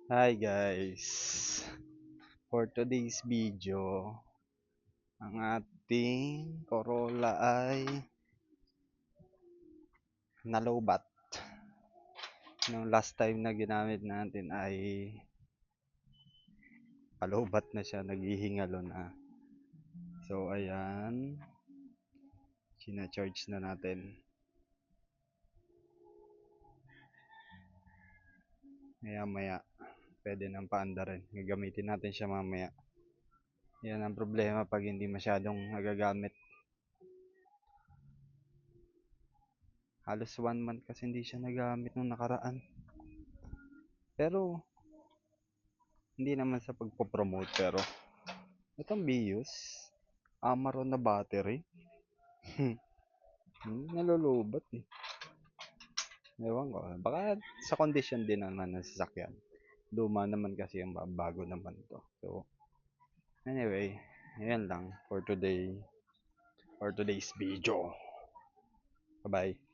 Hi guys! For today's video, ang ating Corolla ay nalobat. Nung last time na ginamit natin ay palobat na siya, naghihingalo na. So ayan, sina-charge na natin. Maya pwede nang paandarin. Gagamitin natin siya mamaya. Yan ang problema pag hindi masyadong nagagamit. Halos 1 month kasi hindi siya nagamit nung nakaraan. Pero hindi naman sa pagpo-promote, pero itong Vios Amaron na battery. Nalulubat eh. Ewan ko. Baka sa condition din naman ng sasakyan. Luma naman kasi yung bago naman to. So, anyway, ayan lang for today. For today's video. Bye-bye.